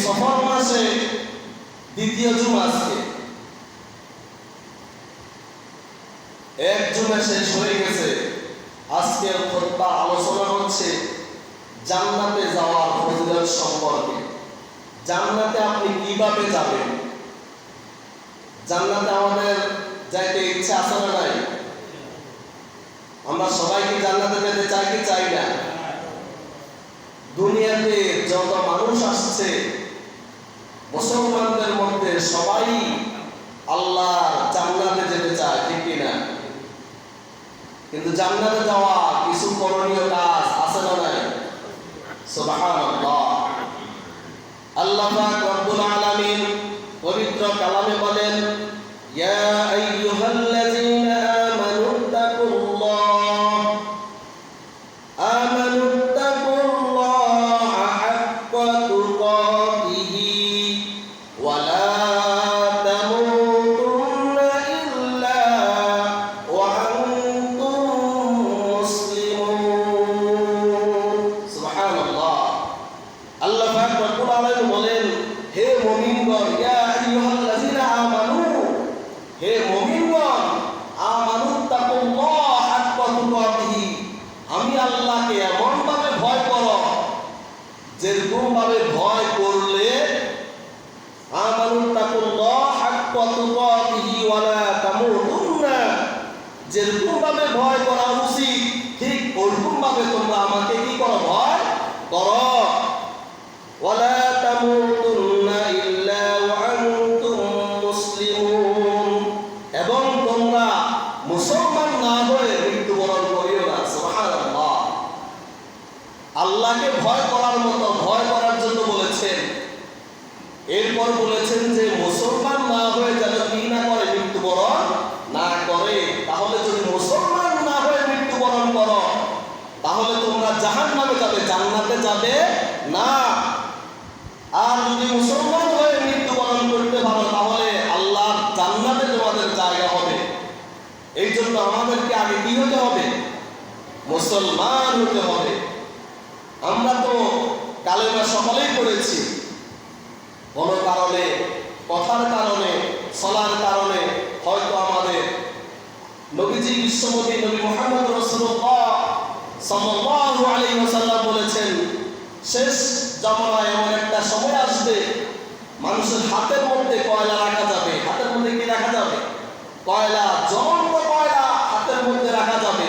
সফর মাসে দ্বিতীয় জুমা আজকে, এক জুমা শেষ হয়ে গেছে। আজকের খুতবা আলোচনা হচ্ছে জান্নাতে যাওয়ার ফজিলত সম্পর্কে। জান্নাতে আপনি কিভাবে যাবেন? জান্নাতে আমাদের যাইতে ইচ্ছা আছে না নাই? আমরা সবাই কি জান্নাতে যেতে চাই কি চাই না? দুনিয়াতে যত মানুষ আসছে মুসলমানদের মধ্যে সবাই আল্লাহর জান্নাতে যেতে চায়, ঠিক কিনা? কিন্তু জান্নাতে যাওয়া কিছু করণীয় কাজ আছে না নাই? সুবহানাল্লাহ। আল্লাহ পাক রব্বুল আলামিন পবিত্র কালামে বলেন, ইয়া আইয়ুহাল্লাযীনা আমানুত্তাকুল্লাহা হাক্কা তুকাতিহি ওয়া লা তামুতুন্না ইল্লা ওয়া আনতুম মুসলিমুন। সুবহানাল্লাহ। আল্লাহ পাক রব্বুল আলামিন বলেন, হে মুমিনগণ, ইয়া আইয়ুহাল্লাযীনা আমানু, হে মুমিনগণ, আমানুত্তাকুল্লাহা হাক্কা তুকাতিহি, আমি আল্লাহকে এমন ভাবে ভয় করো যেরকম ভাবে ভয় করলে, আমানুত্তাকুল্লাহা হাক্কা তুকাতিহি ওয়া লা তামুতুন্না, যেরকম ভাবে ভয় করা উচিত ঠিক ওরকম ভাবে তোমরা আমাকে কি করো? ভয় করো। ওয়া লা তামুতুন্না ইল্লা ওয়া আনতুম মুসলিমুন, এবং তোমরা মুসলমান না হয়ে মৃত্যুবরণ করিও না। সুবহানাল্লাহ। আল্লাহকে ভয় করার মতো ভয় করার জন্য বলেছেন, এরপর বলেছেন যে মুসলমান না হয়ে যেন কি না করে? মৃত্যুবরণ না করে। তাহলে যদি মুসলমান না হয়ে মৃত্যুবরণ করো তাহলে তোমরা জাহান্নামে যাবে, জান্নাতে যাবে না। আর যদি মুসলমান হয়ে মৃত্যুবরণ করতে পারো তাহলে আল্লাহর জান্নাতে তোমাদের জায়গা হবে। এই জন্য আমাদেরকে আগে কি হতে হবে? মুসলমান হতে হবে। আমরা তো কালেমা সকলেই পড়েছি, কোনো কারণে, কথার কারণে, চলার কারণে হয়তো আমাদের নবীজি বিশ্বনবী নবী মুহাম্মদ রাসূলুল্লাহ সাল্লাল্লাহু আলাইহি ওয়াসাল্লাম বলেছেন, শেষ জামানায় এমন একটা সময় আসবে মানুষের হাতের মধ্যে কয়লা রাখা যাবে। হাতের মধ্যে কি রাখা যাবে? কয়লা, জ্বলন্ত কয়লা হাতের মধ্যে রাখা যাবে,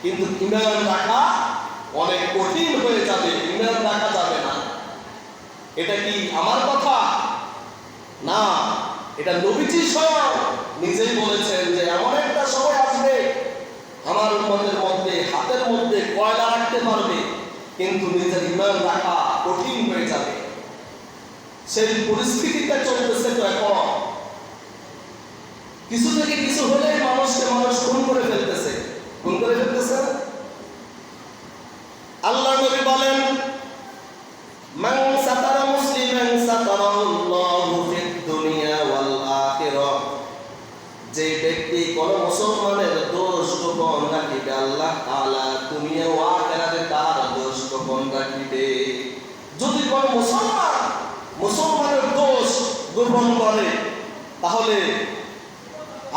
কিন্তু ঈমান রাখা অনেক কঠিন হয়ে যাবে, ঈমান রাখা যাবে না। এটা কি আমার কথা না, এটা নবীজি স্বয়ং নিজেই বলেছেন যে এমন একটা সময় আসবে আমার উম্মতের মধ্যে হাতের মধ্যে কয়লা রাখতে পারবে কিন্তু নিজের ঈমান রাখা কঠিন হয়ে যাবে। সেই পরিস্থিতিটা চলতেছে তো এখন। কিছু থেকে কিছু হলে মানুষকে মানুষ খুন করে ফেলতেছে, খুন করে ফেলতেছে। আল্লাহ নবী বলেন, মান সাতারা মুসলিমান সাতারাল্লাহু ফিদ দুনিয়া ওয়াল আখিরাহ, যে ব্যক্তি কোন মুসলমানের দোষ গোপন রাখিবে আল্লাহ তাআলা দুনিয়া ও আখিরাতে তার দোষ গোপন রাখিবে। যদি কোন মুসলমানের দোষ গোপন করে তাহলে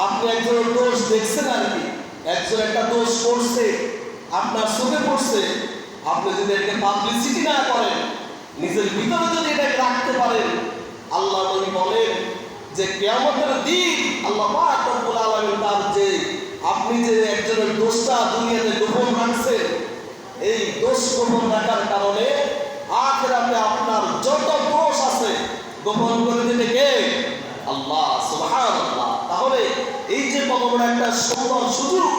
আপনি একজনের দোষ দেখছেন আর কি, একজন একটা দোষ করছে, আপনার চোখে পড়ছে, আপনি যদি এটাকে পাবলিসিটি না করেন, নিজের ভিতরে যদি এটাকে রাখতে পারেন, আল্লাহ নবী বলেন যে কিয়ামতের দিন আল্লাহ পাক রব্বুল আলামিন তার যে আপনি যে একজনের দোষটা দুনিয়াতে গোপন রাখছেন, এই দোষ গোপন রাখার কারণে আখিরাতে আপনার যত দোষ আছে গোপন করে দেবে কে? আল্লাহ। সুবহানাল্লাহ। তাহলে এই যে কত বড় একটা সুন্দর সুযোগ